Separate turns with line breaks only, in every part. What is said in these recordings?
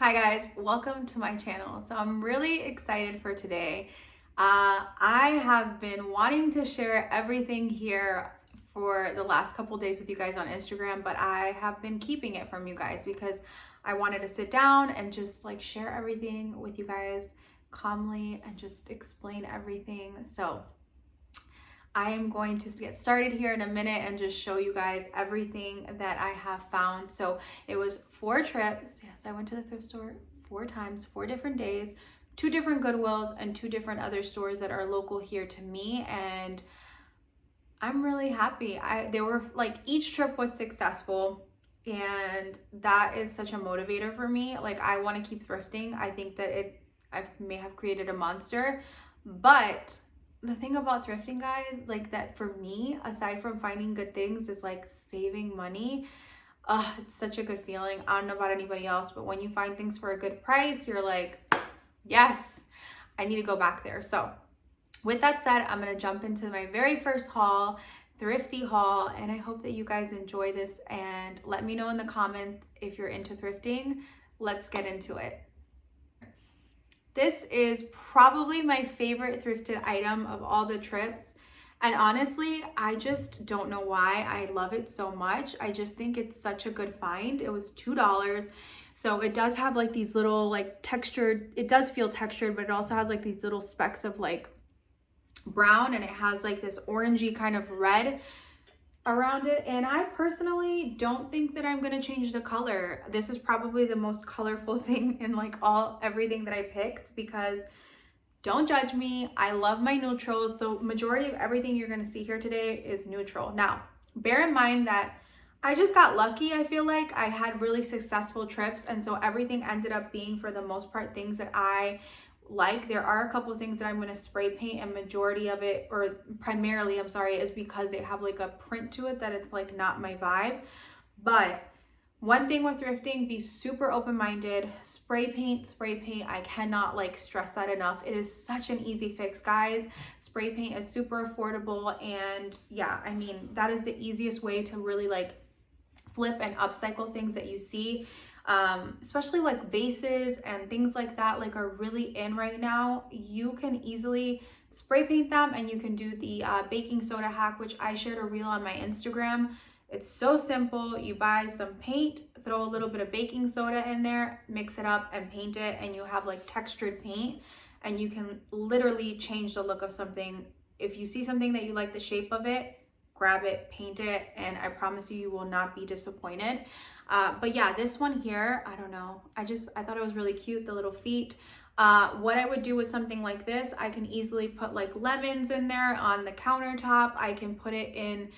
Hi guys, welcome to my channel. So I'm really excited for today. I have been wanting to share everything here for the last couple days with you guys on Instagram, but I have been keeping it from you guys because I wanted to sit down and just like share everything with you guys calmly and just explain everything. So I am going to get started here in a minute and just show you guys everything that I have found. So it was 4 trips. Yes, I went to the thrift store 4 times, 4 different days, 2 different Goodwills and 2 different other stores that are local here to me. And I'm really happy. They were like, each trip was successful. And that is such a motivator for me. Like, I want to keep thrifting. I think that I may have created a monster, but the thing about thrifting, guys, like that for me, aside from finding good things, is like saving money. It's such a good feeling. I don't know about anybody else, but when you find things for a good price, you're like, yes, I need to go back there. So with that said, I'm going to jump into my very first haul, thrifty haul, and I hope that you guys enjoy this and let me know in the comments if you're into thrifting. Let's get into it. This is probably my favorite thrifted item of all the trips. And honestly, I just don't know why I love it so much. I just think it's such a good find. It was $2. So it does have like these little like textured, it does feel textured, but it also has like these little specks of like brown, and it has like this orangey kind of red around it. And I personally don't think that I'm gonna change the color. This is probably the most colorful thing in like everything that I picked, because don't judge me, I love my neutrals. So majority of everything you're gonna see here today is neutral. Now, bear in mind that I just got lucky. I feel like I had really successful trips, and so everything ended up being, for the most part, things that I like. There are a couple of things that I'm going to spray paint, and majority of it, or primarily, I'm sorry, is because they have like a print to it that it's like not my vibe. But one thing with thrifting, be super open-minded. Spray paint. I cannot like stress that enough. It is such an easy fix, guys. Spray paint is super affordable, and yeah, I mean, that is the easiest way to really like flip and upcycle things that you see. Especially like vases and things like that, like are really in right now. You can easily spray paint them, and you can do the baking soda hack, which I shared a reel on my Instagram. It's so simple. You buy some paint, throw a little bit of baking soda in there, mix it up and paint it, and you have like textured paint, and you can literally change the look of something. If you see something that you like the shape of it, grab it, paint it, and I promise you, you will not be disappointed. But yeah, this one here, I don't know. I thought it was really cute, the little feet. What I would do with something like this, I can easily put like lemons in there on the countertop. I can put it in,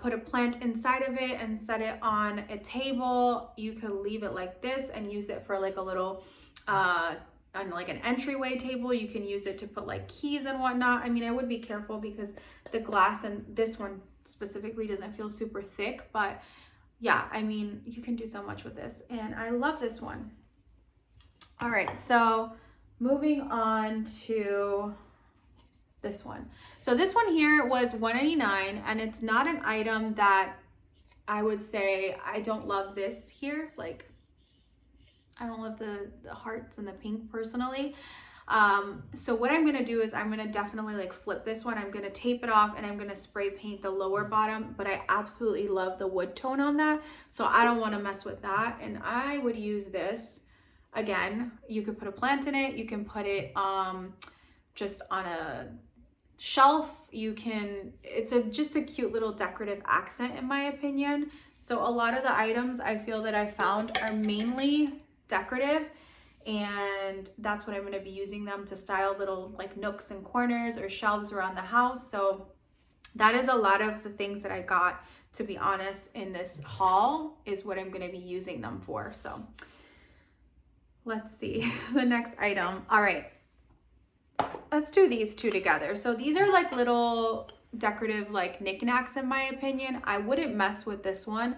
put a plant inside of it and set it on a table. You could leave it like this and use it for like a little, on like an entryway table. You can use it to put like keys and whatnot. I mean, I would be careful because the glass in this one specifically doesn't feel super thick, but yeah, I mean, you can do so much with this, and I love this one. All right, so moving on to this one. So this one here was $1.99, and it's not an item that I would say I don't love this here. Like, I don't love the hearts and the pink personally. So what I'm gonna do is I'm gonna definitely like flip this one. I'm gonna tape it off, and I'm gonna spray paint the lower bottom, but I absolutely love the wood tone on that, so I don't wanna mess with that. And I would use this. Again, you could put a plant in it. You can put it just on a shelf. You can, it's just a cute little decorative accent in my opinion. So a lot of the items I feel that I found are mainly decorative, and that's what I'm going to be using them to style little like nooks and corners or shelves around the house. So that is a lot of the things that I got, to be honest, in this haul is what I'm going to be using them for. So let's see the next item. All right, let's do these two together. So these are like little decorative like knickknacks in my opinion. I wouldn't mess with this one,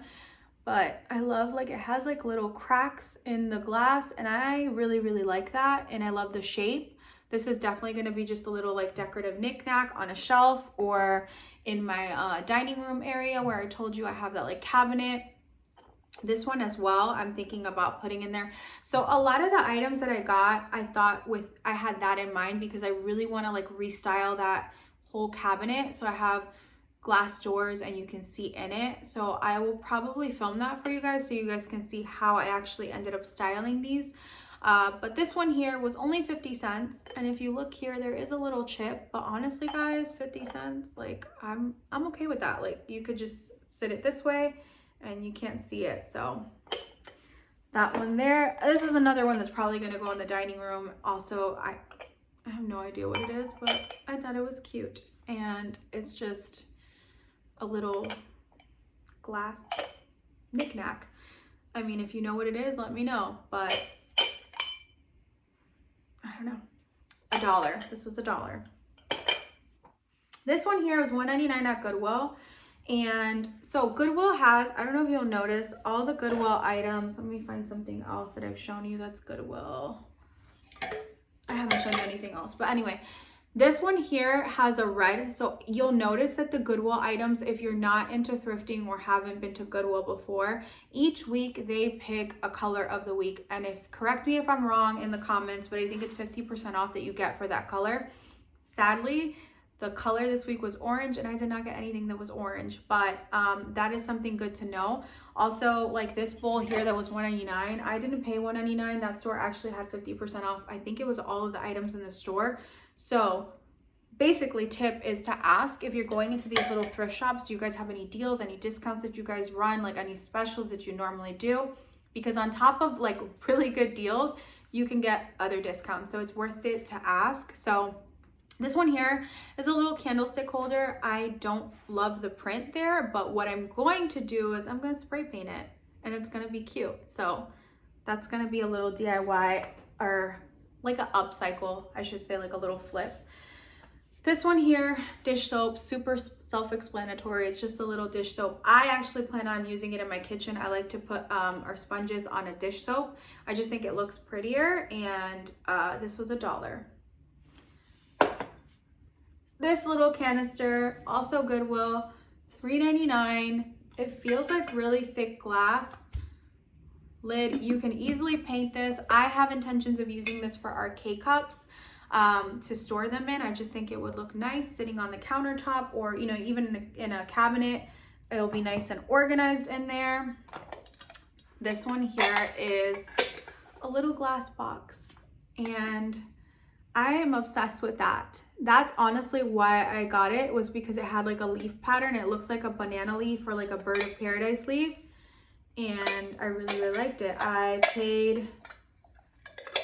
but I love, like, it has like little cracks in the glass, and I really like that, and I love the shape. This is definitely going to be just a little like decorative knickknack on a shelf or in my dining room area where I told you I have that like cabinet. This one as well, I'm thinking about putting in there. So a lot of the items that I got, I thought I had that in mind because I really want to like restyle that whole cabinet. So I have glass doors and you can see in it. So I will probably film that for you guys so you guys can see how I actually ended up styling these. But this one here was only 50 cents. And if you look here, there is a little chip, but honestly guys, 50 cents, like I'm okay with that. Like you could just sit it this way and you can't see it. So that one there. This is another one that's probably going to go in the dining room. Also, I have no idea what it is, but I thought it was cute. And it's just a little glass knickknack. I mean, if you know what it is, let me know. But I don't know. $1. This was $1. This one here was $1.99 at Goodwill. And so Goodwill has, I don't know if you'll notice, all the Goodwill items. Let me find something else that I've shown you that's Goodwill. I haven't shown you anything else. But anyway, this one here has a red. So you'll notice that the Goodwill items, if you're not into thrifting or haven't been to Goodwill before, each week they pick a color of the week. And correct me if I'm wrong in the comments, but I think it's 50% off that you get for that color. Sadly, the color this week was orange and I did not get anything that was orange, but that is something good to know. Also, like this bowl here that was $1.99, I didn't pay $1.99. That store actually had 50% off. I think it was all of the items in the store. So basically tip is to ask if you're going into these little thrift shops, do you guys have any deals, any discounts that you guys run, like any specials that you normally do? Because on top of like really good deals, you can get other discounts. So it's worth it to ask. So this one here is a little candlestick holder. I don't love the print there, but what I'm going to do is I'm going to spray paint it and it's going to be cute. So that's going to be a little DIY, or like an upcycle, I should say, like a little flip. This one here, dish soap, super self-explanatory. It's just a little dish soap. I actually plan on using it in my kitchen. I like to put our sponges on a dish soap. I just think it looks prettier, and this was $1. This little canister, also Goodwill, $3.99. It feels like really thick glass. Lid, you can easily paint this. I have intentions of using this for our K-cups to store them in. I just think it would look nice sitting on the countertop, or you know, even in a cabinet. It'll be nice and organized in there. This one here is a little glass box, and I am obsessed with that. That's honestly why I got it, was because it had like a leaf pattern. It looks like a banana leaf or like a bird of paradise leaf. And I really, really liked it. I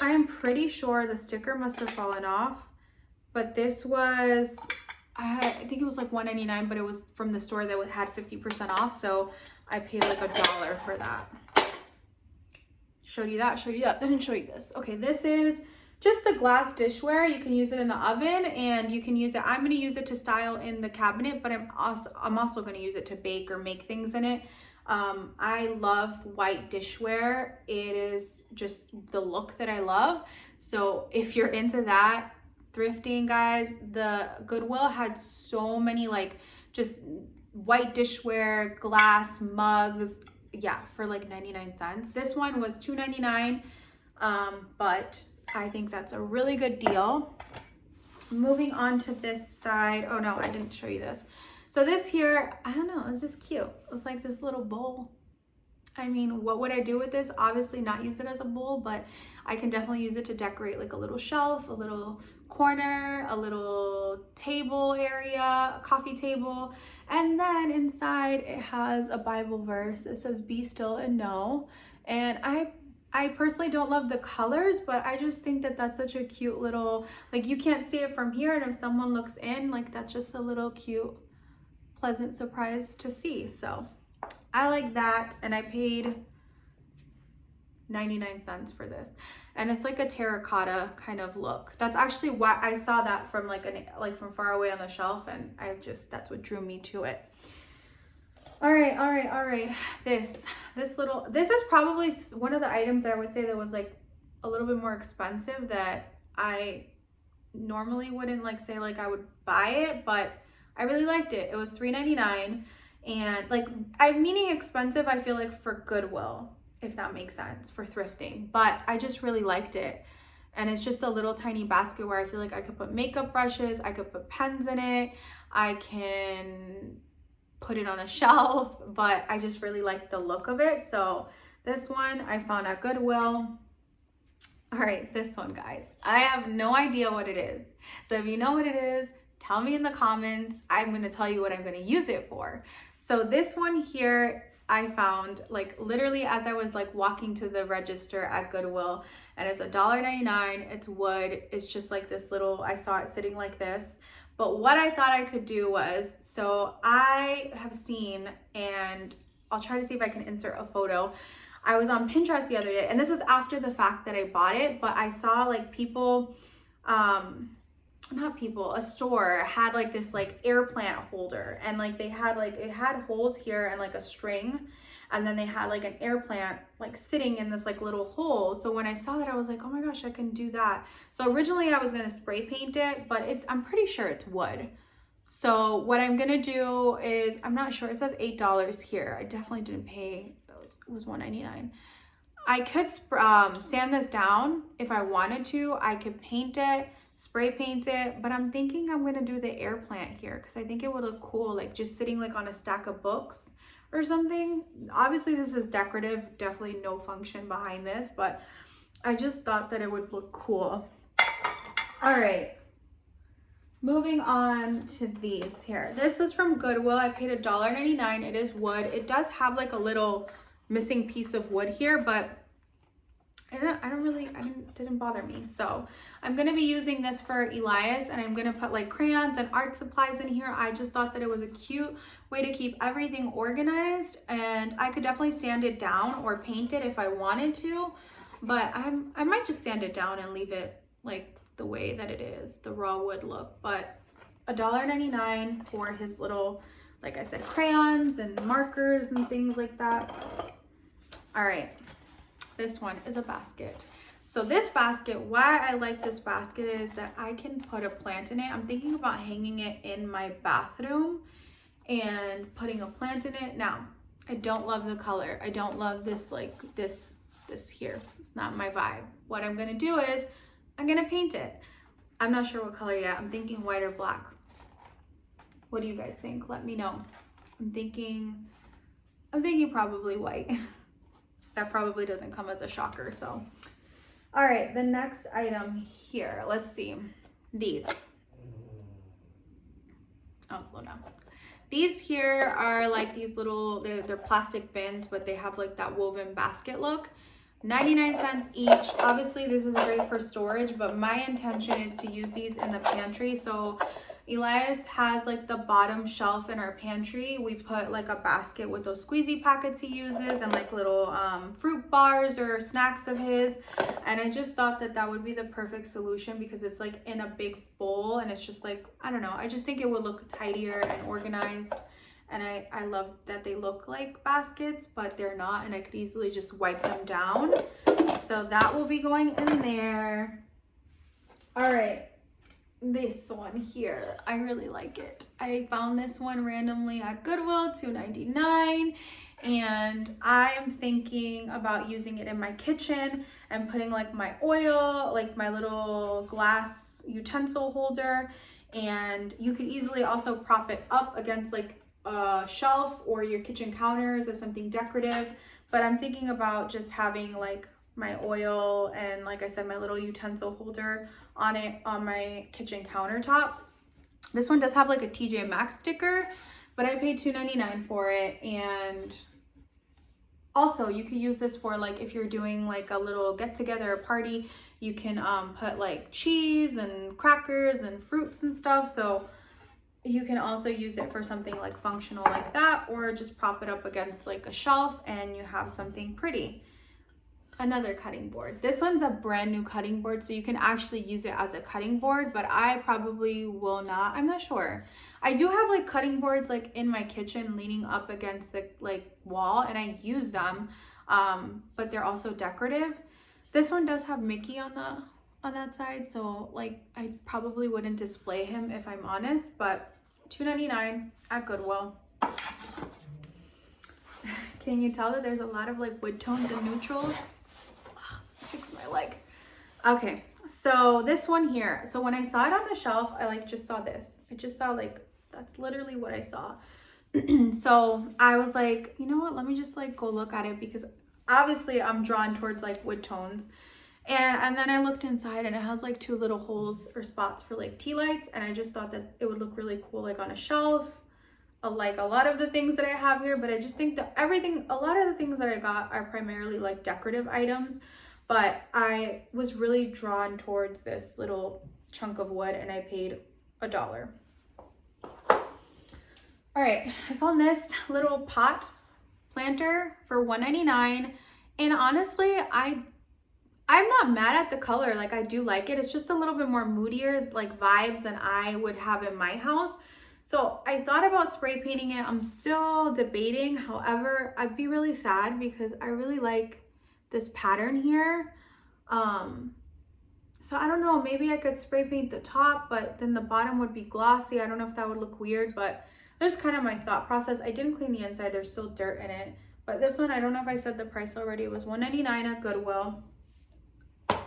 am pretty sure the sticker must have fallen off, but this was, I think it was like $1.99, but it was from the store that had 50% off. So I paid like $1 for that. Showed you that, didn't show you this. Okay, this is just a glass dishware. You can use it in the oven, and you can use it, I'm going to use it to style in the cabinet, but I'm also going to use it to bake or make things in it. I love white dishware. It is just the look that I love. So if you're into that, thrifting, guys, the Goodwill had so many like just white dishware, glass mugs, yeah, for like 99 cents. This one was $2.99, but I think that's a really good deal. Moving on to this side. Oh no, I didn't show you this. So this here, I don't know, it's just cute. It's like this little bowl. I mean, what would I do with this? Obviously not use it as a bowl, but I can definitely use it to decorate like a little shelf, a little corner, a little table area, a coffee table. And then inside it has a Bible verse. It says, "Be still and know." And I personally don't love the colors, but I just think that that's such a cute little, like you can't see it from here, and if someone looks in, like that's just a little cute, pleasant surprise to see. So I like that, and I paid 99 cents for this, and it's like a terracotta kind of look. That's actually why I saw that from like from far away on the shelf, and that's what drew me to it. All right. This is probably one of the items that I would say that was like a little bit more expensive, that I normally wouldn't like say like I would buy it, but I really liked it. It was $3.99, And like, I'm meaning expensive, I feel like for Goodwill, if that makes sense, for thrifting. But I just really liked it. And it's just a little tiny basket where I feel like I could put makeup brushes, I could put pens in it, I can put it on a shelf, but I just really like the look of it. So this one I found at Goodwill. All right, this one, guys, I have no idea what it is. So if you know what it is, tell me in the comments. I'm gonna tell you what I'm gonna use it for. So this one here, I found like literally as I was like walking to the register at Goodwill, and it's $1.99. It's wood. It's just like this little, I saw it sitting like this. But what I thought I could do was, so I have seen, and I'll try to see if I can insert a photo. I was on Pinterest the other day, and this was after the fact that I bought it, but I saw like people, not people, a store had like this like air plant holder, and like they had like, it had holes here and like a string, and then they had like an air plant like sitting in this like little hole. So when I saw that, I was like, oh my gosh, I can do that. So originally I was gonna spray paint it, but I'm pretty sure it's wood. So what I'm gonna do is, I'm not sure, it says $8 here. I definitely didn't pay those, it was $1.99. I could sand this down if I wanted to. I could paint it, spray paint it, but I'm thinking I'm gonna do the air plant here because I think it would look cool, like just sitting like on a stack of books or something. Obviously this is decorative, definitely no function behind this, but I just thought that it would look cool. All right, moving on to these here. This is from Goodwill. I paid $1.99. It is wood. It does have like a little missing piece of wood here, but it didn't bother me. So I'm gonna be using this for Elias, and I'm gonna put like crayons and art supplies in here. I just thought that it was a cute way to keep everything organized, and I could definitely sand it down or paint it if I wanted to, but I might just sand it down and leave it like the way that it is, the raw wood look. But $1.99 for his little, like I said, crayons and markers and things like that. All right, this one is a basket. So this basket, why I like this basket is that I can put a plant in it. I'm thinking about hanging it in my bathroom and putting a plant in it. Now, I don't love the color. I don't love this, like this here. It's not my vibe. What I'm gonna do is I'm gonna paint it. I'm not sure what color yet. I'm thinking white or black. What do you guys think? Let me know. I'm thinking probably white. That probably doesn't come as a shocker, so. All right, the next item here, let's see. These. I'll slow down. These here are like these little, they're plastic bins, but they have like that woven basket look. 99 cents each. Obviously this is great for storage, but my intention is to use these in the pantry. So Elias has like the bottom shelf in our pantry. We put like a basket with those squeezy packets he uses and like little fruit bars or snacks of his. And I just thought that that would be the perfect solution because it's like in a big bowl and it's just like, I don't know. I just think it would look tidier and organized. And I love that they look like baskets, but they're not. And I could easily just wipe them down. So that will be going in there. All right. This one here, I really like it. I found this one randomly at Goodwill, $2.99, and I'm thinking about using it in my kitchen and putting like my oil, like my little glass utensil holder, and you could easily also prop it up against like a shelf or your kitchen counters as something decorative. But I'm thinking about just having like my oil and, like I said, my little utensil holder on it on my kitchen countertop. This one does have like a TJ Maxx sticker, but I paid $2.99 for it. And also you could use this for like if you're doing like a little get together or party, you can put like cheese and crackers and fruits and stuff. So you can also use it for something like functional like that, or just prop it up against like a shelf and you have something pretty. Another cutting board. This one's a brand new cutting board, so you can actually use it as a cutting board, but I probably will not. I'm not sure. I do have like cutting boards like in my kitchen leaning up against the like wall, and I use them, but they're also decorative. This one does have Mickey on that side, so like I probably wouldn't display him if I'm honest, but $2.99 at Goodwill. Can you tell that there's a lot of like wood tones and neutrals? Ugh, fix my leg. Okay, so this one here. So when I saw it on the shelf, I like just saw this. I just saw like, that's literally what I saw. So I was like, you know what? Let me just like go look at it, because obviously I'm drawn towards like wood tones. And then I looked inside and it has like 2 little holes or spots for like tea lights. And I just thought that it would look really cool like on a shelf. Like a lot of the things that I have here, but I just think that a lot of the things that I got are primarily like decorative items, but I was really drawn towards this little chunk of wood and I paid $1. All right, I found this little pot planter for $1.99, and honestly, I'm not mad at the color. Like, I do like it. It's just a little bit more moodier like vibes than I would have in my house. So I thought about spray painting it. I'm still debating. However, I'd be really sad because I really like this pattern here. So I don't know, maybe I could spray paint the top, but then the bottom would be glossy. I don't know if that would look weird, but there's kind of my thought process. I didn't clean the inside. There's still dirt in it. But this one, I don't know if I said the price already. It was $1.99 at Goodwill. All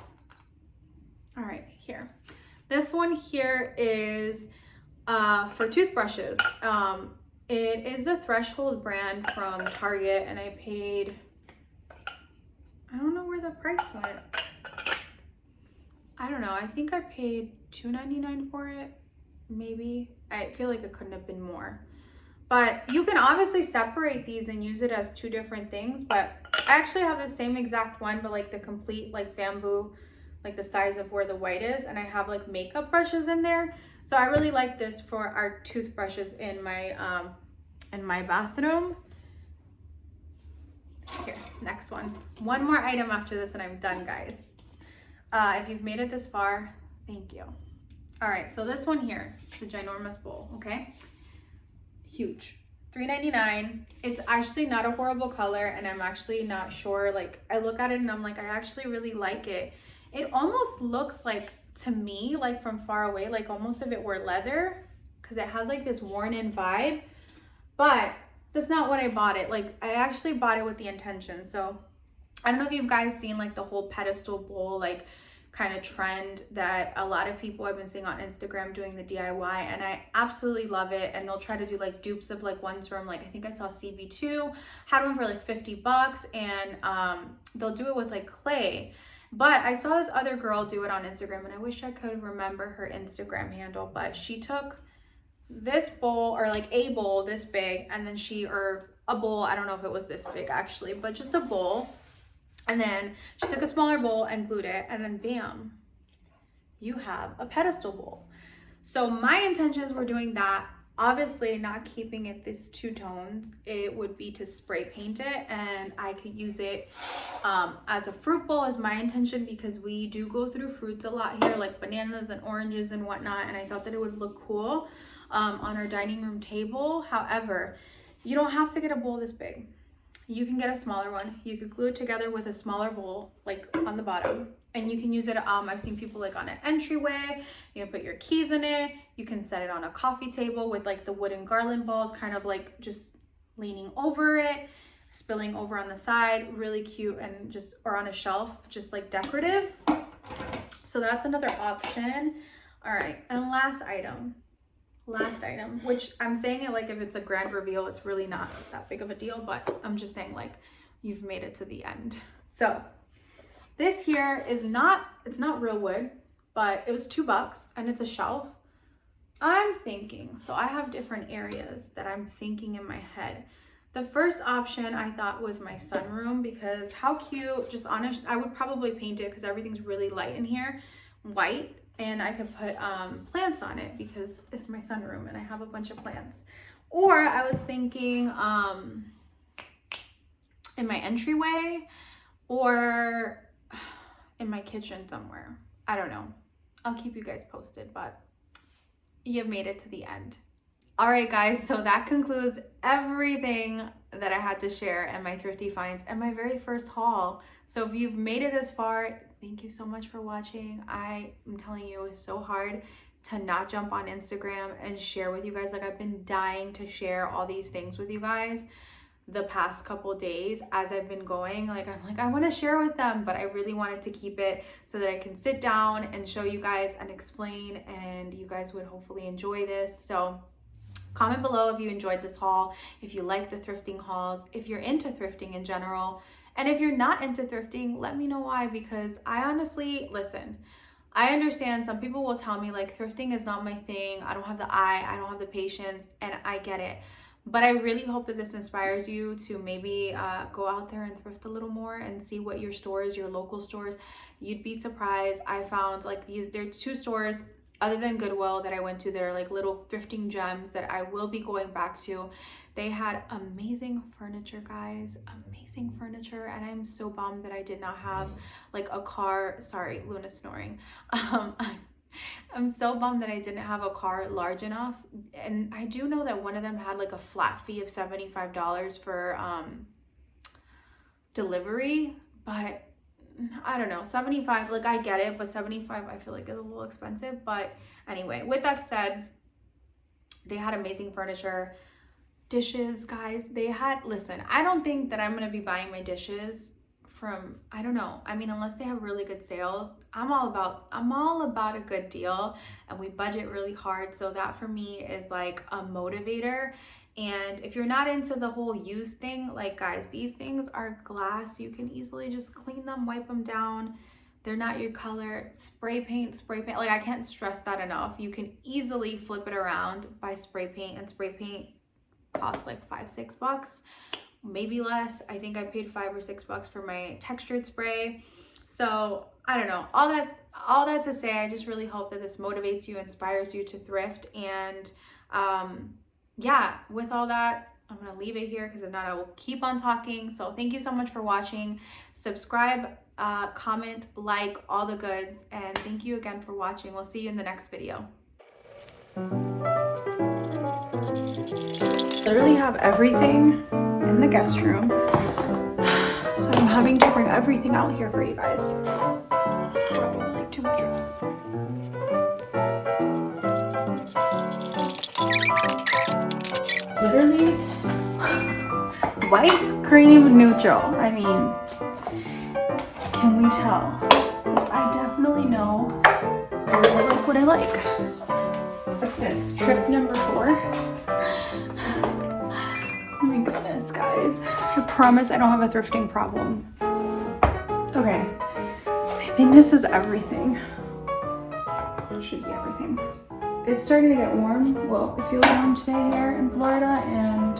right, here. This one here is for toothbrushes. It is the Threshold brand from Target, and I paid, I don't know where the price went. I don't know. I think I paid $2.99 for it. Maybe. I feel like it couldn't have been more. But you can obviously separate these and use it as 2 different things. But I actually have the same exact one, but like the complete like bamboo, like the size of where the white is. And I have like makeup brushes in there. So I really like this for our toothbrushes in my bathroom. Here, next one. One more item after this and I'm done, guys. If you've made it this far, thank you. All right, so this one here, the ginormous bowl, okay? Huge, $3.99. It's actually not a horrible color, and I'm actually not sure. Like, I look at it and I'm like, I actually really like it. It almost looks like, to me, like from far away, like almost if it were leather, because it has like this worn in vibe, but that's not what I bought it. Like, I actually bought it with the intention. So I don't know if you guys seen like the whole pedestal bowl, like kind of trend that a lot of people I've been seeing on Instagram doing the DIY, and I absolutely love it. And they'll try to do like dupes of like ones from like, I think I saw CB2 had one for like $50, and they'll do it with like clay. But I saw this other girl do it on Instagram, and I wish I could remember her Instagram handle, but she took this bowl, or like a bowl this big, and then or a bowl, I don't know if it was this big actually, but just a bowl. And then she took a smaller bowl and glued it, and then bam, you have a pedestal bowl. So my intentions were doing that. Obviously not keeping it this 2 tones. It would be to spray paint it, and I could use it as a fruit bowl is my intention, because we do go through fruits a lot here, like bananas and oranges and whatnot, and I thought that it would look cool on our dining room table. However, you don't have to get a bowl this big. You can get a smaller one. You could glue it together with a smaller bowl, like on the bottom, and you can use it. I've seen people like on an entryway. You can put your keys in it. You can set it on a coffee table with like the wooden garland balls, kind of like just leaning over it, spilling over on the side, really cute, and just, or on a shelf, just like decorative. So that's another option. All right, and last item, which I'm saying it like if it's a grand reveal, it's really not that big of a deal, but I'm just saying like you've made it to the end. So this here is it's not real wood, but it was $2 and it's a shelf. I'm thinking, so I have different areas that I'm thinking in my head. The first option I thought was my sunroom, because how cute, just honest, I would probably paint it because everything's really light in here, white. And I could put plants on it because it's my sunroom and I have a bunch of plants. Or I was thinking in my entryway or in my kitchen somewhere. I don't know. I'll keep you guys posted, but you've made it to the end. All right, guys, so that concludes everything that I had to share in my thrifty finds and my very first haul. So if you've made it this far, thank you so much for watching. I am telling you, it's so hard to not jump on Instagram and share with you guys. Like, I've been dying to share all these things with you guys. the past couple days as I've been going. Like, I'm like, I want to share with them, but I really wanted to keep it so that I can sit down and show you guys and explain, and you guys would hopefully enjoy this. So comment below if you enjoyed this haul, if you like the thrifting hauls, if you're into thrifting in general. And if you're not into thrifting, let me know why, because I honestly, listen, I understand some people will tell me like thrifting is not my thing. I don't have the eye, I don't have the patience, and I get it. But I really hope that this inspires you to maybe go out there and thrift a little more and see what your stores, your local stores, you'd be surprised. I found like there are 2 stores other than Goodwill that I went to. They're like little thrifting gems that I will be going back to. They had amazing furniture, guys, amazing furniture. And I'm so bummed that I did not have like a car. Sorry, Luna's snoring. I'm so bummed that I didn't have a car large enough. And I do know that one of them had like a flat fee of $75 for delivery, but I don't know, 75, like I get it, but 75 I feel like is a little expensive. But anyway, with that said, they had amazing furniture. Dishes, guys, they had, listen, I don't think that I'm gonna be buying my dishes from, I don't know, I mean, unless they have really good sales. I'm all about a good deal, and we budget really hard, so that for me is like a motivator. And if you're not into the whole use thing, like guys, these things are glass. You can easily just clean them, wipe them down. They're not your color. Spray paint. Like, I can't stress that enough. You can easily flip it around by spray paint, and spray paint costs like $5-6, maybe less. I think I paid $5 or $6 for my textured spray. So I don't know, all that to say, I just really hope that this motivates you, inspires you to thrift. And yeah, with all that, I'm gonna leave it here, because if not I will keep on talking. So thank you so much for watching. Subscribe, comment, like, all the goods, and thank you again for watching. We'll see you in the next video. Literally have everything in the guest room, so I'm having to bring everything out here for you guys. Probably like 2 more trips. Literally white, cream, neutral. I mean, can we tell? I definitely know I like what I like. What's this? Trip number 4. Oh my goodness, guys. I promise I don't have a thrifting problem. Okay. I think this is everything. It should be everything. It's starting to get warm. Well, it feels warm today here in Florida, and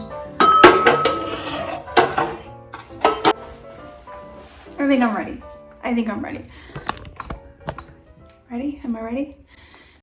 I think I'm ready. Ready? Am I ready?